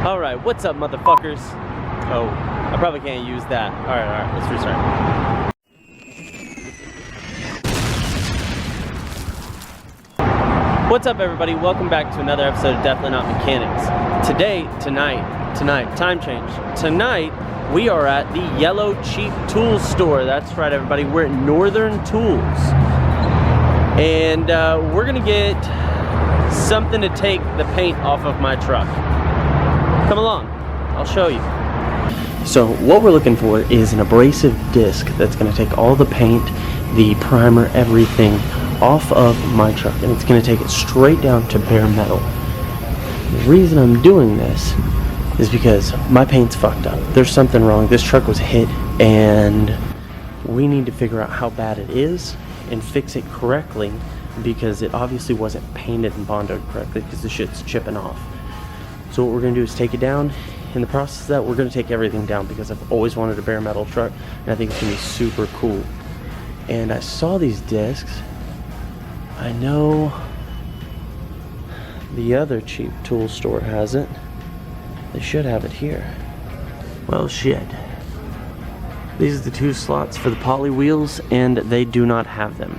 Alright, what's up, motherfuckers? Oh, I probably can't use that. Alright, let's restart. What's up, everybody? Welcome back to another episode of Definitely Not Mechanics. Tonight, time change. Tonight, we are at the Yellow Cheap Tools store. That's right, everybody. We're at Northern Tools. And we're gonna get something to take the paint off of my truck. Come along, I'll show you. So what we're looking for is an abrasive disc that's gonna take all the paint, the primer, everything off of my truck, and it's gonna take it straight down to bare metal. The reason I'm doing this is because my paint's fucked up. There's something wrong. This truck was hit, and we need to figure out how bad it is and fix it correctly, because it obviously wasn't painted and bonded correctly because the shit's chipping off. So what we're gonna do is take it down. In the process of that, we're gonna take everything down because I've always wanted a bare metal truck, and I think it's gonna be super cool. And I saw these discs. I know the other cheap tool store has it. They should have it here. Well, shit. These are the two slots for the poly wheels, and they do not have them.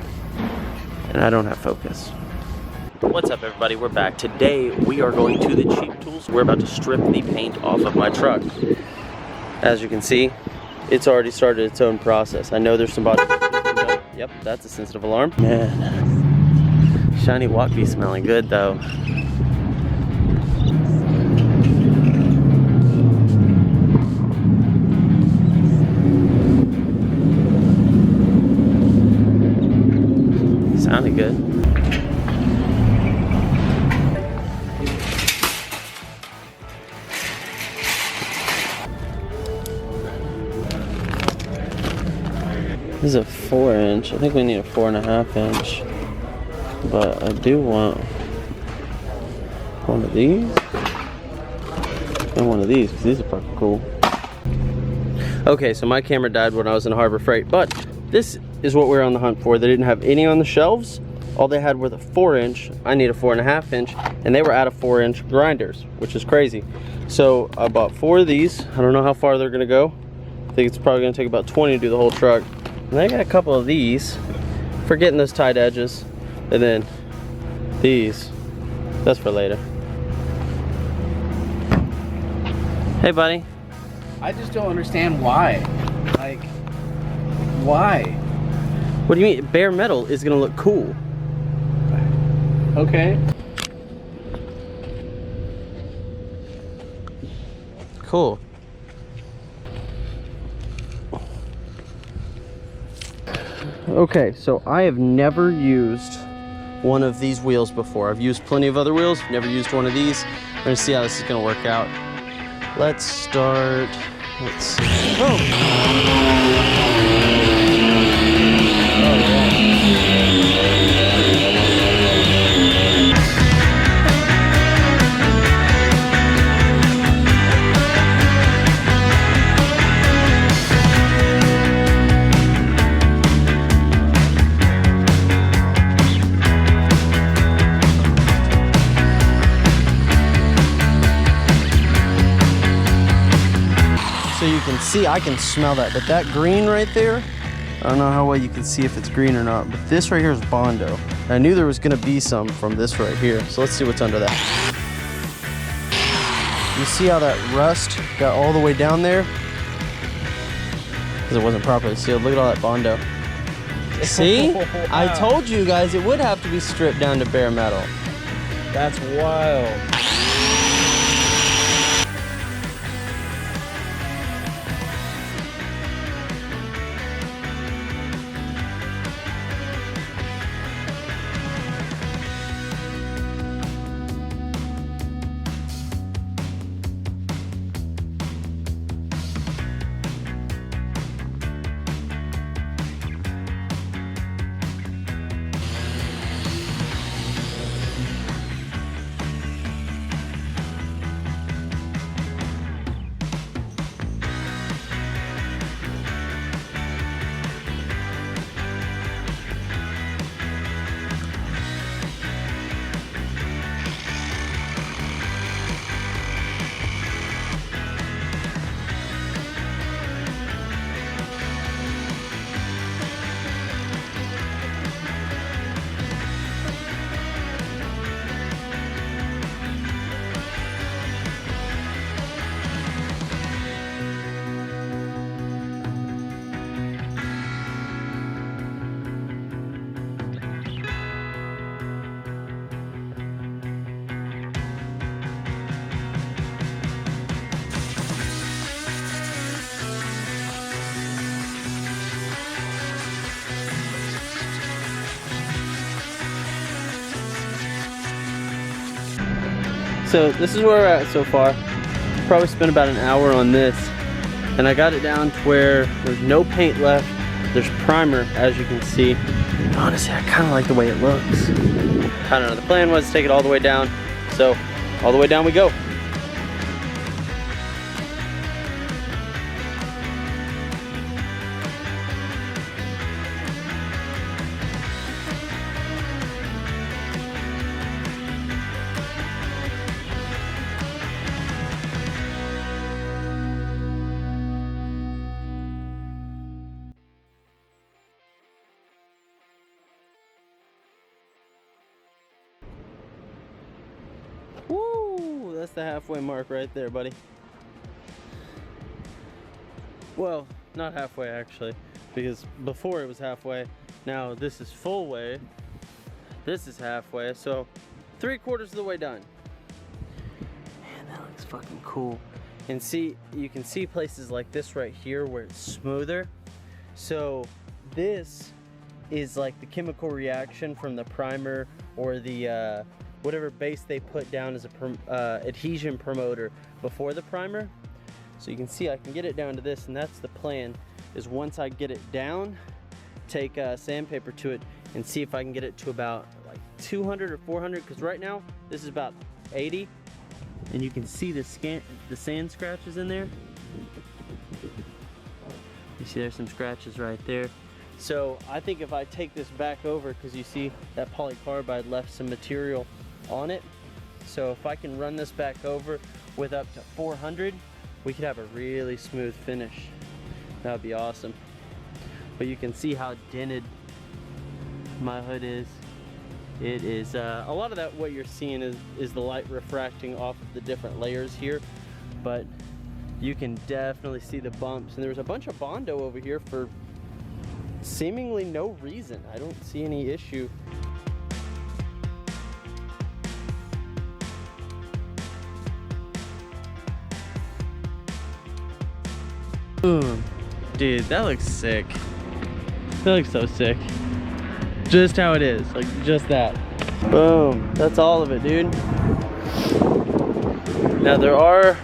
And I don't have focus. What's up, everybody? We're back. Today we are going to the cheap tools. We're about to strip the paint off of my truck. As you can see, it's already started its own process. I know there's some body. Yep, that's a sensitive alarm. Man, shiny walk be smelling good though. Sounded good. This is a 4-inch. I think we need a 4.5-inch. But I do want one of these and one of these, because these are fucking cool. Okay, so my camera died when I was in Harbor Freight, but this is what we're on the hunt for. They didn't have any on the shelves. All they had were the 4-inch. I need a 4.5-inch, and they were out of 4-inch grinders, which is crazy. So I bought 4 of these. I don't know how far they're gonna go. I think it's probably gonna take about 20 to do the whole truck. And I got a couple of these for getting those tight edges. And then these, that's for later. Hey, buddy. I just don't understand why. Like, why? What do you mean? Bare metal is gonna look cool. Okay. Cool. Okay, so I have never used one of these wheels before. I've used plenty of other wheels, never used one of these. We're gonna see how this is gonna work out. Let's start, let's see. So you can see, I can smell that, but that green right there, I don't know how well you can see if it's green or not, but this right here is Bondo. I knew there was gonna be some from this right here, so let's see what's under that. You see how that rust got all the way down there? Because it wasn't properly sealed. Look at all that Bondo. See? Wow. I told you guys it would have to be stripped down to bare metal. That's wild. So this is where we're at so far. Probably spent about an hour on this. And I got it down to where there's no paint left. There's primer, as you can see. Honestly, I kind of like the way it looks. I don't know, the plan was to take it all the way down. So, all the way down we go. Woo! That's the halfway mark right there, buddy. Well, not halfway actually, because before it was halfway. Now this is full way. This is halfway, so 3/4 of the way done. Man, that looks fucking cool. And see, you can see places like this right here where it's smoother. So this is like the chemical reaction from the primer or the whatever base they put down as a adhesion promoter before the primer. So you can see I can get it down to this, and that's the plan, is once I get it down, take sandpaper to it and see if I can get it to about like 200 or 400, because right now this is about 80, and you can see the sand scratches in there. You see there's some scratches right there. So I think if I take this back over, because you see that polycarbide left some material on it, so if I can run this back over with up to 400, we could have a really smooth finish. That would be awesome. But you can see how dented my hood is. It is a lot of that, what you're seeing is the light refracting off of the different layers here, but you can definitely see the bumps. And there's a bunch of Bondo over here for seemingly no reason. I don't see any issue. Ooh, dude, that looks sick. That looks so sick. Just how it is, like just that. Boom, that's all of it, dude. Now there are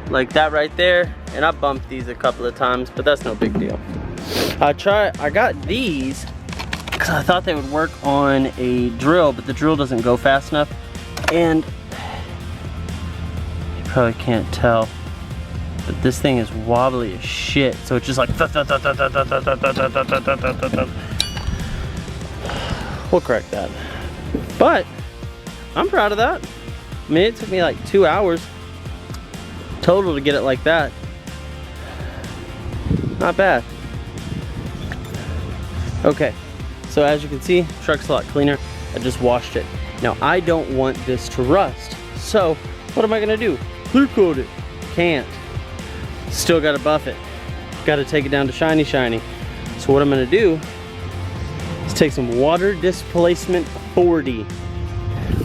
like that right there, and I bumped these a couple of times, but that's no big deal. I got these because I thought they would work on a drill, but the drill doesn't go fast enough, and you probably can't tell, but this thing is wobbly as shit, so it's just like we'll correct that. But I'm proud of that. I mean, it took me like 2 hours total to get it like that. Not bad. Okay, so as you can see, truck's a lot cleaner. I just washed it. Now I don't want this to rust, so what am I gonna do? Clear coat it. Can't. Still gotta buff it. Gotta take it down to shiny. So what I'm gonna do is take some water displacement 40.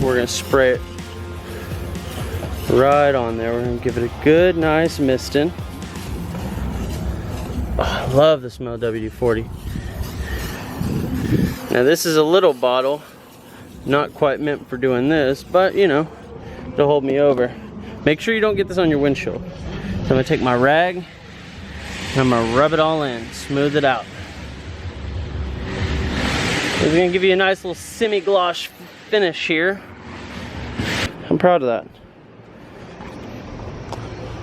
We're gonna spray it right on there. We're gonna give it a good, nice misting. Oh, I love the smell of WD-40. Now this is a little bottle, not quite meant for doing this, but you know, it'll hold me over. Make sure you don't get this on your windshield. So I'm gonna take my rag and I'm gonna rub it all in, smooth it out. It's gonna give you a nice little semi-gloss finish here. I'm proud of that.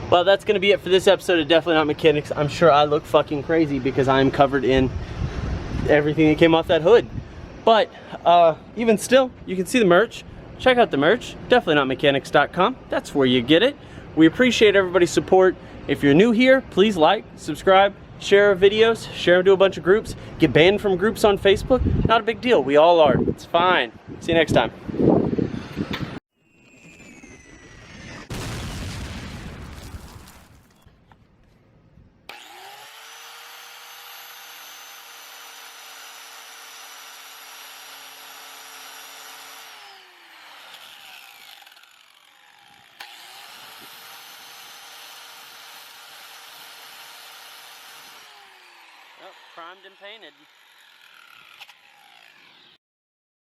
Well, that's gonna be it for this episode of Definitely Not Mechanics. I'm sure I look fucking crazy because I'm covered in everything that came off that hood. But even still, you can see the merch. Check out the merch, definitely-not-mechanics.com. That's where you get it. We appreciate everybody's support. If you're new here, please like, subscribe, share our videos, share them to a bunch of groups. Get banned from groups on Facebook, not a big deal. We all are. It's fine. See you next time. Primed and painted.